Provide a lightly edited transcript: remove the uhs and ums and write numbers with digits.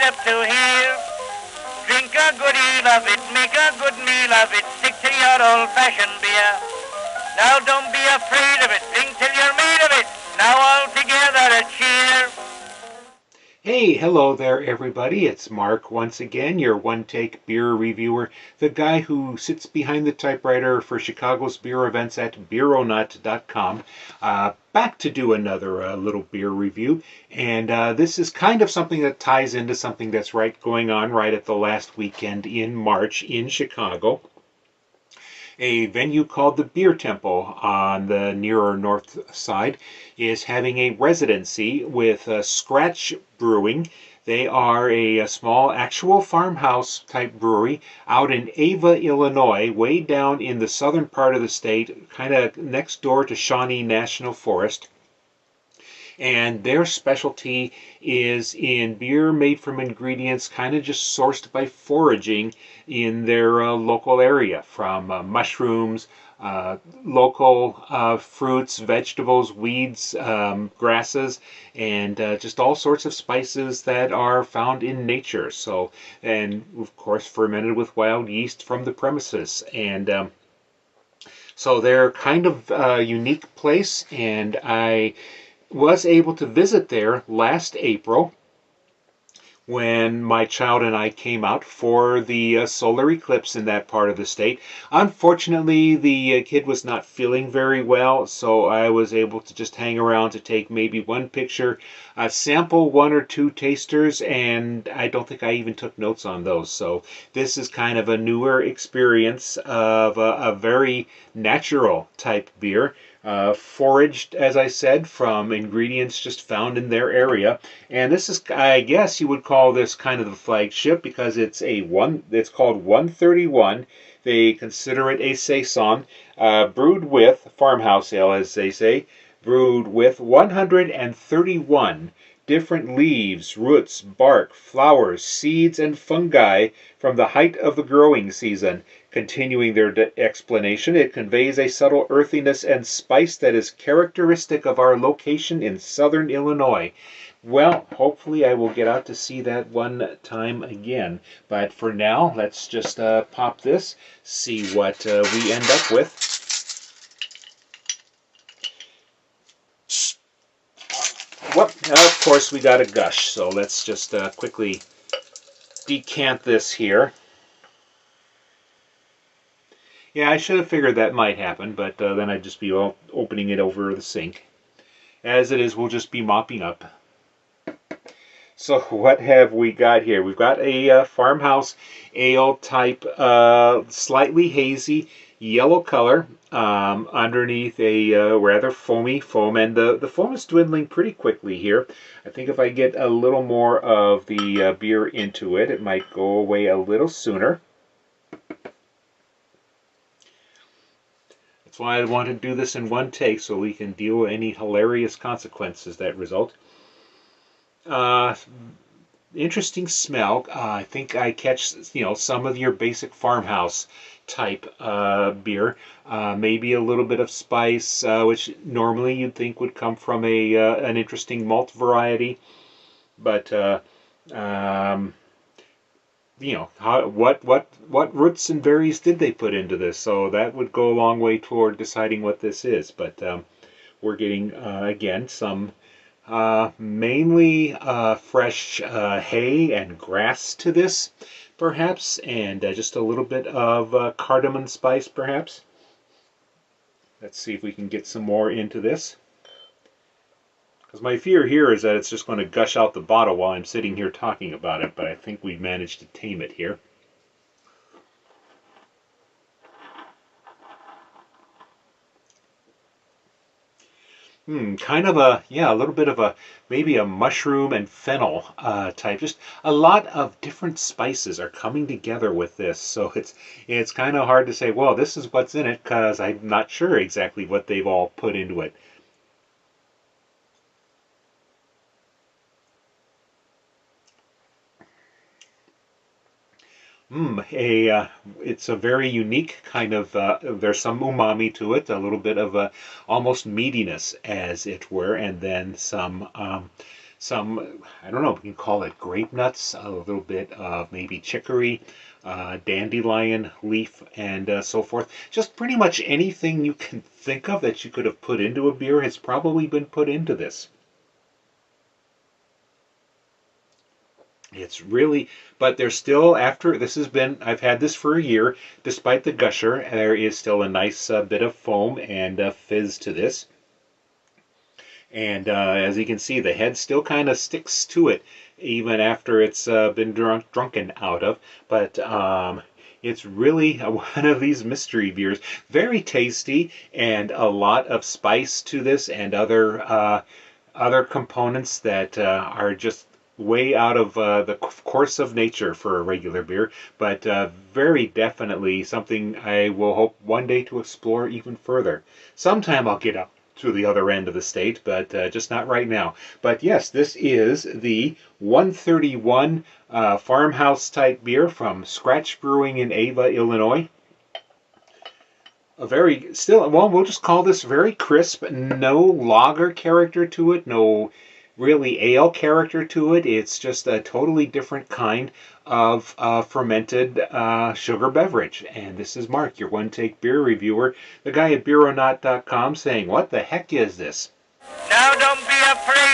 have to hear. Drink a good deal of it, make a good meal of it, stick to your old-fashioned beer. Now don't be afraid of it, drink till you're made of it. Now all together a cheer. Hey, hello there everybody. It's Mark once again, your one-take beer reviewer, the guy who sits behind the typewriter for Chicago's beer events at beeronut.com. Back to do another little beer review, and this is kind of something that ties into something that's going on right at the last weekend in March in Chicago. A venue called the Beer Temple on the nearer north side is having a residency with Scratch Brewing. They are a small actual farmhouse type brewery out in Ava, Illinois, way down in the southern part of the state, kind of next door to Shawnee National Forest. And their specialty is in beer made from ingredients kind of just sourced by foraging in their local area, from mushrooms, local fruits, vegetables, weeds, grasses, and just all sorts of spices that are found in nature. So, and of course fermented with wild yeast from the premises. And so they're kind of a unique place, and I was able to visit there last April when my child and I came out for the solar eclipse in that part of the state. Unfortunately, the kid was not feeling very well, so I was able to just hang around to take maybe one picture, sample one or two tasters, and I don't think I even took notes on those. So this is kind of a newer experience of a very natural type beer. Foraged, as I said, from ingredients just found in their area. And this is, I guess you would call this kind of the flagship, because it's called 131. They consider it a saison, brewed with farmhouse ale, as they say, brewed with 131 different leaves, roots, bark, flowers, seeds, and fungi from the height of the growing season. Continuing their explanation, it conveys a subtle earthiness and spice that is characteristic of our location in southern Illinois. Well, hopefully I will get out to see that one time again. But for now, let's just pop this, see what we end up with. Well, of course we got a gush, so let's just quickly decant this here. Yeah, I should have figured that might happen, but then I'd just be opening it over the sink. As it is, we'll just be mopping up. So what have we got here? We've got a farmhouse ale type, slightly hazy yellow color, underneath a rather foamy foam, and the foam is dwindling pretty quickly here. I think if I get a little more of the beer into it, it might go away a little sooner. That's why I want to do this in one take, so we can deal with any hilarious consequences that result. Interesting smell. I think I catch, some of your basic farmhouse type beer. Maybe a little bit of spice, which normally you'd think would come from an interesting malt variety. But what roots and berries did they put into this? So that would go a long way toward deciding what this is. But we're getting again some mainly fresh hay and grass to this, perhaps, and just a little bit of cardamom spice, perhaps. Let's see if we can get some more into this. Because my fear here is that it's just going to gush out the bottle while I'm sitting here talking about it, but I think we've managed to tame it here. Kind of a little bit of maybe a mushroom and fennel type. Just a lot of different spices are coming together with this, so it's kind of hard to say, well, this is what's in it, because I'm not sure exactly what they've all put into it. It's a very unique kind of, there's some umami to it, a little bit of almost meatiness, as it were, and then some some, I don't know, we can call it grape nuts, a little bit of maybe chicory, dandelion leaf, and so forth. Just pretty much anything you can think of that you could have put into a beer has probably been put into this. It's really, but there's still, after this has been, I've had this for a year, despite the gusher, there is still a nice bit of foam and fizz to this. And as you can see, the head still kind of sticks to it, even after it's been drunken out of. But it's really one of these mystery beers. Very tasty, and a lot of spice to this, and other components that are just way out of the course of nature for a regular beer, but very definitely something I will hope one day to explore even further. Sometime I'll get up to the other end of the state, but just not right now. But yes, this is the 131 Farmhouse type beer from Scratch Brewing in Ava, Illinois. A very, still, well, we'll just call this very crisp. No lager character to it, no really ale character to it. It's just a totally different kind of fermented sugar beverage. And this is Mark, your one take beer reviewer, the guy at BeerOnot.com, saying, what the heck is this? Now don't be afraid